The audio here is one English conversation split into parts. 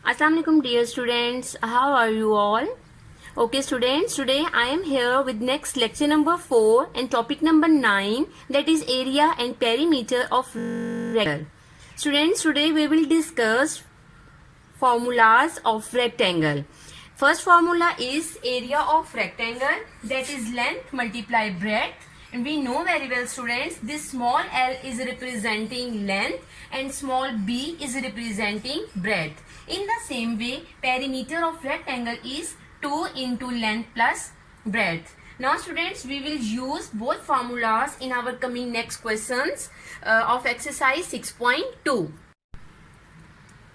Assalamu alaikum dear students, how are you all? Okay students, today I am here with next lecture number 4 and topic number 9, that is area and perimeter of rectangle. Students, today we will discuss formulas of rectangle. First formula is area of rectangle, that is length multiply breadth. And we know very well students, this small l is representing length and small b is representing breadth. In the same way, perimeter of rectangle is 2 into length plus breadth. Now students, we will use both formulas in our coming next questions of exercise 6.2.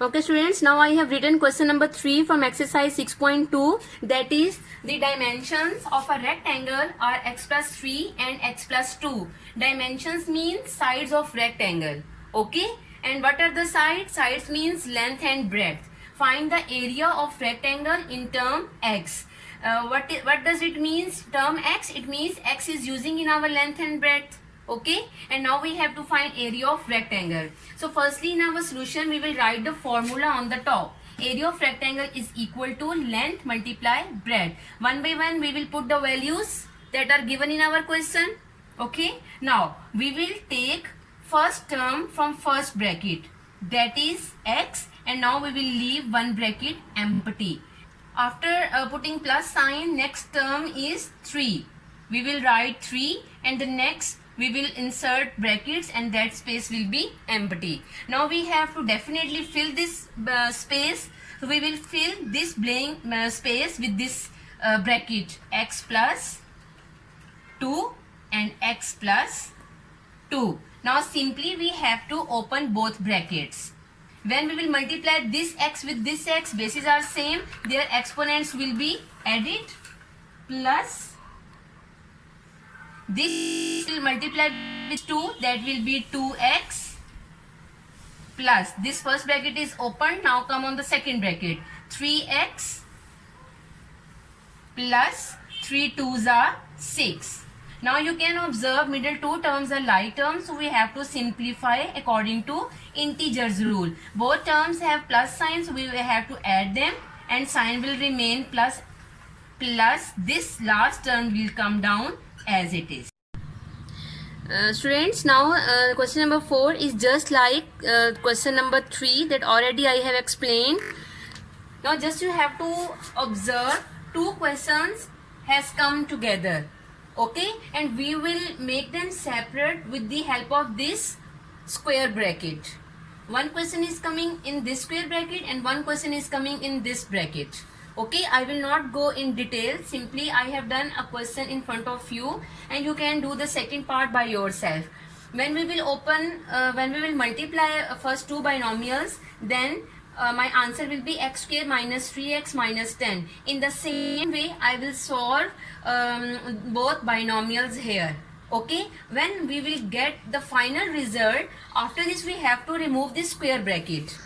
Okay students, now I have written question number 3 from exercise 6.2, that is the dimensions of a rectangle are x plus 3 and x plus 2. Dimensions means sides of rectangle. Okay, and what are the sides? Sides means length and breadth. Find the area of rectangle in term x. What does it means? Term x, it means x is using in our length and breadth. Okay, and now we have to find area of rectangle. So firstly, in our solution we will write the formula on the top. Area of rectangle is equal to length multiply breadth. One by one we will put the values that are given in our question. Okay, now we will take first term from first bracket, that is x, and now we will leave one bracket empty. After putting plus sign, next term is 3. We will write 3 and the next we will insert brackets and that space will be empty. Now we have to definitely fill this space. So we will fill this blank space with this bracket x plus 2 and x plus 2. Now simply we have to open both brackets. When we will multiply this x with this x, bases are same, their exponents will be added, plus this will multiply with 2, that will be 2x, plus this first bracket is open. Now come on the second bracket, 3x plus 3 2s are 6. Now you can observe middle two terms are like terms, so we have to simplify according to integers rule. Both terms have plus signs, so we have to add them and sign will remain plus. This last term will come down as it is. Students, now question number 4 is just like question number 3 that already I have explained. Now just you have to observe two questions has come together. Okay, and we will make them separate with the help of this square bracket. One question is coming in this square bracket and one question is coming in this bracket. Okay, I will not go in detail. Simply I have done a question in front of you and you can do the second part by yourself. When we will multiply first two binomials, then my answer will be x square minus 3x minus 10. In the same way, I will solve both binomials here. Okay, when we will get the final result, after this we have to remove this square bracket.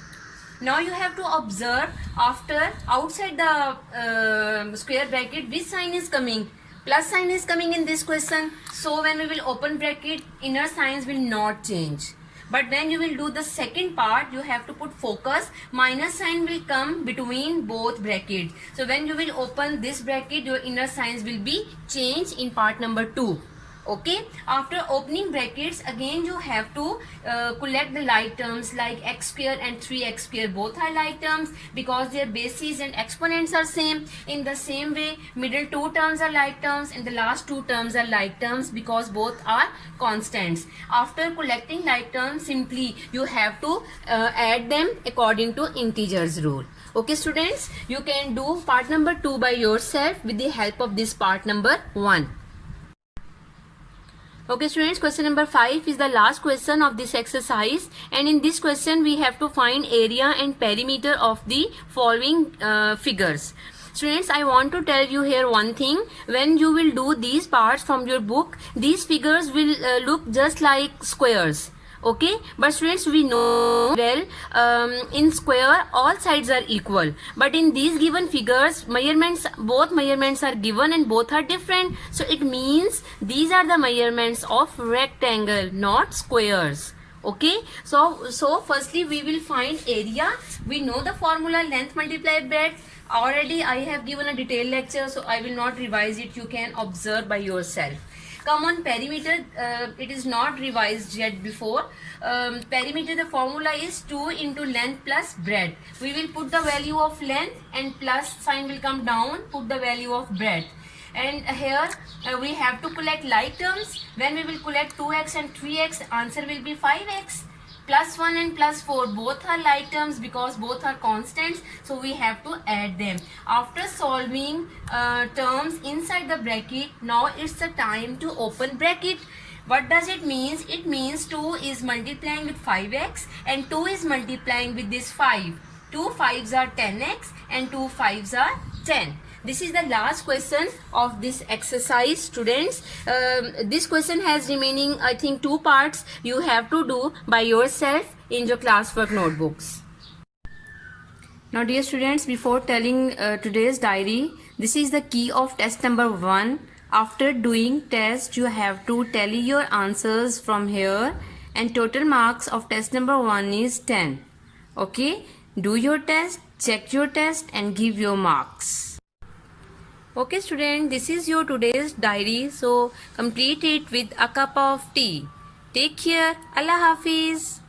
Now you have to observe after outside the square bracket which sign is coming. Plus sign is coming in this question. So when we will open bracket, inner signs will not change. But when you will do the second part, you have to put focus. Minus sign will come between both brackets. So when you will open this bracket, your inner signs will be changed in part number 2. Okay, after opening brackets, again you have to collect the like terms like x square and 3x square, both are like terms because their bases and exponents are same. In the same way, middle two terms are like terms and the last two terms are like terms because both are constants. After collecting like terms, simply you have to add them according to integers rule. Okay students, you can do part number 2 by yourself with the help of this part number 1. Okay students, question number 5 is the last question of this exercise, and in this question we have to find area and perimeter of the following figures. Students, I want to tell you here one thing. When you will do these parts from your book, these figures will look just like squares. Okay, but students, we know well in square all sides are equal, but in these given figures both measurements are given and both are different. So it means these are the measurements of rectangle, not squares. Okay, so firstly we will find area. We know the formula, length multiplied breadth. Already I have given a detailed lecture, so I will not revise it. You can observe by yourself. Come on, perimeter, it is not revised yet before. Perimeter, the formula is 2 into length plus breadth. We will put the value of length and plus sign will come down, put the value of breadth. And here we have to collect like terms. When we will collect 2x and 3x, answer will be 5x. Plus 1 and plus 4 both are like terms because both are constants, so we have to add them. After solving terms inside the bracket, now it's the time to open bracket. What does it mean? It means 2 is multiplying with 5x and 2 is multiplying with this 5. 2 5s are 10x and 2 5s are 10. This is the last question of this exercise, students. This question has remaining, I think, 2 parts. You have to do by yourself in your classwork notebooks. Now, dear students, before telling today's diary, this is the key of test number 1. After doing test, you have to tally your answers from here, and total marks of test number 1 is 10. Okay, do your test, check your test and give your marks. Okay student, this is your today's diary, so complete it with a cup of tea. Take care. Allah Hafiz.